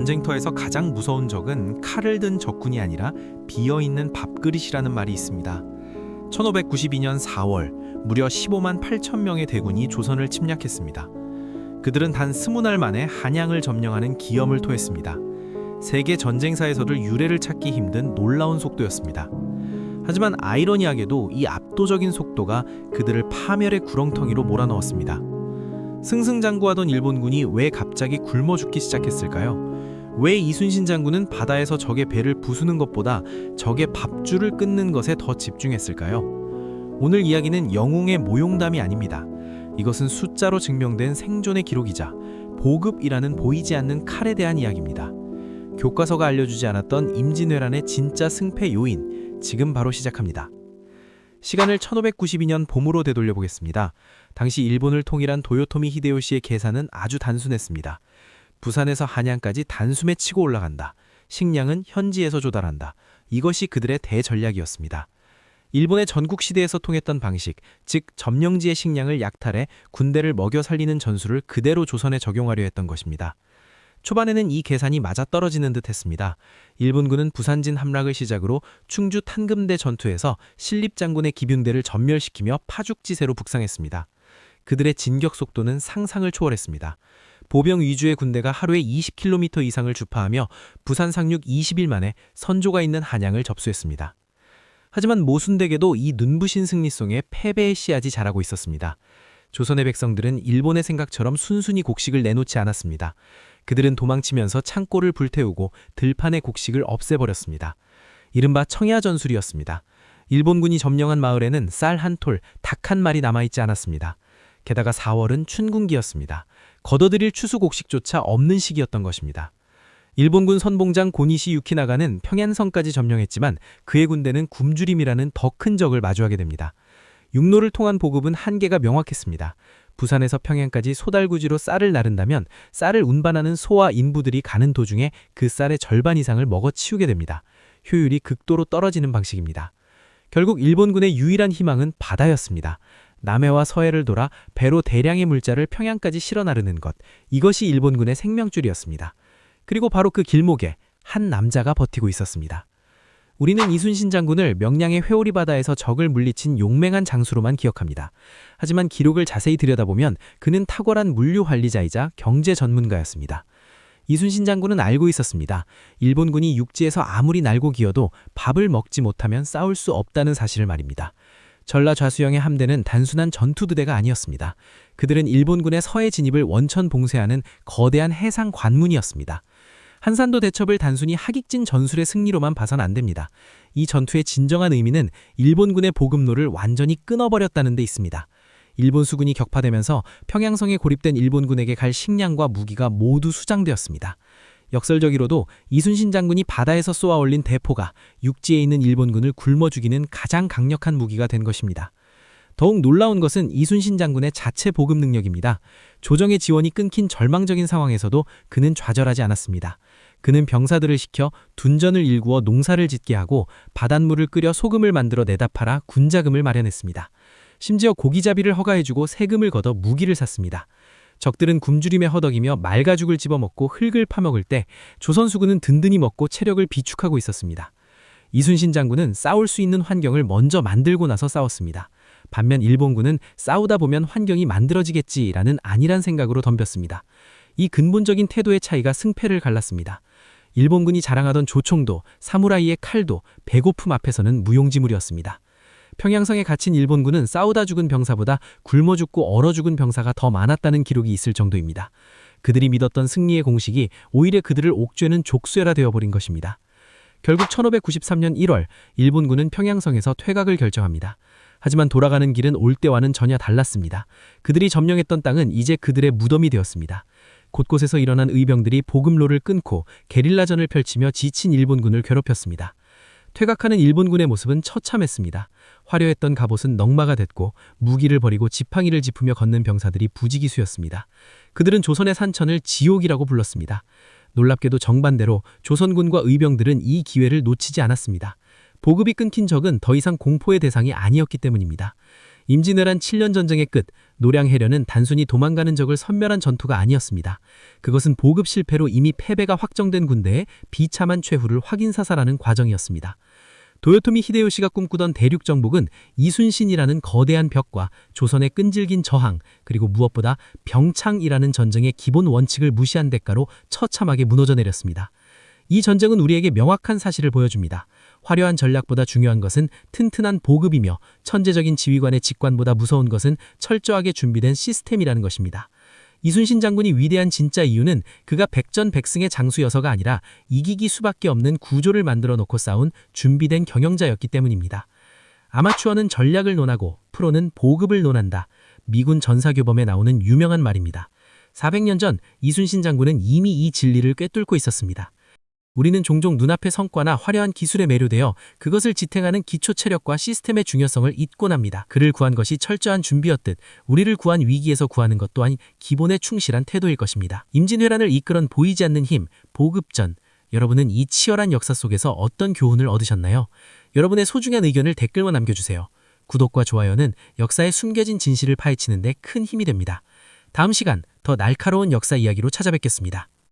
전쟁터에서 가장 무서운 적은 칼을 든 적군이 아니라 비어있는 밥그릇이라는 말이 있습니다. 1592년 4월 무려 15만 8천 명의 대군이 조선을 침략했습니다. 그들은 단 20날 만에 한양을 점령하는 기염을 토했습니다. 세계 전쟁사에서도 유례를 찾기 힘든 놀라운 속도였습니다. 하지만 아이러니하게도 이 압도적인 속도가 그들을 파멸의 구렁텅이로 몰아넣었습니다. 승승장구하던 일본군이 왜 갑자기 굶어 죽기 시작했을까요? 왜 이순신 장군은 바다에서 적의 배를 부수는 것보다 적의 밥줄을 끊는 것에 더 집중했을까요? 오늘 이야기는 영웅의 모용담이 아닙니다. 이것은 숫자로 증명된 생존의 기록이자 보급이라는 보이지 않는 칼에 대한 이야기입니다. 교과서가 알려주지 않았던 임진왜란의 진짜 승패 요인, 지금 바로 시작합니다. 시간을 1592년 봄으로 되돌려 보겠습니다. 당시 일본을 통일한 도요토미 히데요시의 계산은 아주 단순했습니다. 부산에서 한양까지 단숨에 치고 올라간다. 식량은 현지에서 조달한다. 이것이 그들의 대전략이었습니다. 일본의 전국시대에서 통했던 방식, 즉 점령지의 식량을 약탈해 군대를 먹여 살리는 전술을 그대로 조선에 적용하려 했던 것입니다. 초반에는 이 계산이 맞아떨어지는 듯 했습니다. 일본군은 부산진 함락을 시작으로 충주 탄금대 전투에서 신립 장군의 기병대를 전멸시키며 파죽지세로 북상했습니다. 그들의 진격 속도는 상상을 초월했습니다. 보병 위주의 군대가 하루에 20km 이상을 주파하며 부산 상륙 20일 만에 선조가 있는 한양을 접수했습니다. 하지만 모순되게도 이 눈부신 승리송에 패배의 씨앗이 자라고 있었습니다. 조선의 백성들은 일본의 생각처럼 순순히 곡식을 내놓지 않았습니다. 그들은 도망치면서 창고를 불태우고 들판의 곡식을 없애버렸습니다. 이른바 청야전술이었습니다. 일본군이 점령한 마을에는 쌀 한 톨, 닭 한 마리 남아있지 않았습니다. 게다가 4월은 춘궁기였습니다. 걷어들일 추수 곡식조차 없는 시기였던 것입니다. 일본군 선봉장 고니시 유키나가는 평양성까지 점령했지만 그의 군대는 굶주림이라는 더 큰 적을 마주하게 됩니다. 육로를 통한 보급은 한계가 명확했습니다. 부산에서 평양까지 소달구지로 쌀을 나른다면 쌀을 운반하는 소와 인부들이 가는 도중에 그 쌀의 절반 이상을 먹어치우게 됩니다. 효율이 극도로 떨어지는 방식입니다. 결국 일본군의 유일한 희망은 바다였습니다. 남해와 서해를 돌아 배로 대량의 물자를 평양까지 실어 나르는 것, 이것이 일본군의 생명줄이었습니다. 그리고 바로 그 길목에 한 남자가 버티고 있었습니다. 우리는 이순신 장군을 명량의 회오리 바다에서 적을 물리친 용맹한 장수로만 기억합니다. 하지만 기록을 자세히 들여다보면 그는 탁월한 물류 관리자이자 경제 전문가였습니다. 이순신 장군은 알고 있었습니다. 일본군이 육지에서 아무리 날고 기어도 밥을 먹지 못하면 싸울 수 없다는 사실을 말입니다. 전라좌수영의 함대는 단순한 전투부대가 아니었습니다. 그들은 일본군의 서해 진입을 원천 봉쇄하는 거대한 해상 관문이었습니다. 한산도 대첩을 단순히 하객진 전술의 승리로만 봐선 안 됩니다. 이 전투의 진정한 의미는 일본군의 보급로를 완전히 끊어버렸다는 데 있습니다. 일본 수군이 격파되면서 평양성에 고립된 일본군에게 갈 식량과 무기가 모두 수장되었습니다. 역설적으로도 이순신 장군이 바다에서 쏘아 올린 대포가 육지에 있는 일본군을 굶어 죽이는 가장 강력한 무기가 된 것입니다. 더욱 놀라운 것은 이순신 장군의 자체 보급 능력입니다. 조정의 지원이 끊긴 절망적인 상황에서도 그는 좌절하지 않았습니다. 그는 병사들을 시켜 둔전을 일구어 농사를 짓게 하고 바닷물을 끓여 소금을 만들어 내다 팔아 군자금을 마련했습니다. 심지어 고기잡이를 허가해주고 세금을 걷어 무기를 샀습니다. 적들은 굶주림에 허덕이며 말가죽을 집어먹고 흙을 파먹을 때 조선 수군은 든든히 먹고 체력을 비축하고 있었습니다. 이순신 장군은 싸울 수 있는 환경을 먼저 만들고 나서 싸웠습니다. 반면 일본군은 싸우다 보면 환경이 만들어지겠지라는 안일한 생각으로 덤볐습니다. 이 근본적인 태도의 차이가 승패를 갈랐습니다. 일본군이 자랑하던 조총도 사무라이의 칼도 배고픔 앞에서는 무용지물이었습니다. 평양성에 갇힌 일본군은 싸우다 죽은 병사보다 굶어 죽고 얼어 죽은 병사가 더 많았다는 기록이 있을 정도입니다. 그들이 믿었던 승리의 공식이 오히려 그들을 옥죄는 족쇄라 되어버린 것입니다. 결국 1593년 1월 일본군은 평양성에서 퇴각을 결정합니다. 하지만 돌아가는 길은 올 때와는 전혀 달랐습니다. 그들이 점령했던 땅은 이제 그들의 무덤이 되었습니다. 곳곳에서 일어난 의병들이 보급로를 끊고 게릴라전을 펼치며 지친 일본군을 괴롭혔습니다. 퇴각하는 일본군의 모습은 처참했습니다. 화려했던 갑옷은 넉마가 됐고 무기를 버리고 지팡이를 짚으며 걷는 병사들이 부지기수였습니다. 그들은 조선의 산천을 지옥이라고 불렀습니다. 놀랍게도 정반대로 조선군과 의병들은 이 기회를 놓치지 않았습니다. 보급이 끊긴 적은 더 이상 공포의 대상이 아니었기 때문입니다. 임진왜란 7년 전쟁의 끝, 노량해련은 단순히 도망가는 적을 섬멸한 전투가 아니었습니다. 그것은 보급 실패로 이미 패배가 확정된 군대의 비참한 최후를 확인사살하는 과정이었습니다. 도요토미 히데요시가 꿈꾸던 대륙 정복은 이순신이라는 거대한 벽과 조선의 끈질긴 저항, 그리고 무엇보다 병창이라는 전쟁의 기본 원칙을 무시한 대가로 처참하게 무너져 내렸습니다. 이 전쟁은 우리에게 명확한 사실을 보여줍니다. 화려한 전략보다 중요한 것은 튼튼한 보급이며 천재적인 지휘관의 직관보다 무서운 것은 철저하게 준비된 시스템이라는 것입니다. 이순신 장군이 위대한 진짜 이유는 그가 백전백승의 장수여서가 아니라 이기기 수밖에 없는 구조를 만들어 놓고 싸운 준비된 경영자였기 때문입니다. 아마추어는 전략을 논하고 프로는 보급을 논한다. 미군 전사교범에 나오는 유명한 말입니다. 400년 전 이순신 장군은 이미 이 진리를 꿰뚫고 있었습니다. 우리는 종종 눈앞의 성과나 화려한 기술에 매료되어 그것을 지탱하는 기초 체력과 시스템의 중요성을 잊곤 합니다. 그를 구한 것이 철저한 준비였듯 우리를 구한 위기에서 구하는 것 또한 기본에 충실한 태도일 것입니다. 임진왜란을 이끌은 보이지 않는 힘, 보급전. 여러분은 이 치열한 역사 속에서 어떤 교훈을 얻으셨나요? 여러분의 소중한 의견을 댓글로 남겨주세요. 구독과 좋아요는 역사의 숨겨진 진실을 파헤치는 데 큰 힘이 됩니다. 다음 시간 더 날카로운 역사 이야기로 찾아뵙겠습니다.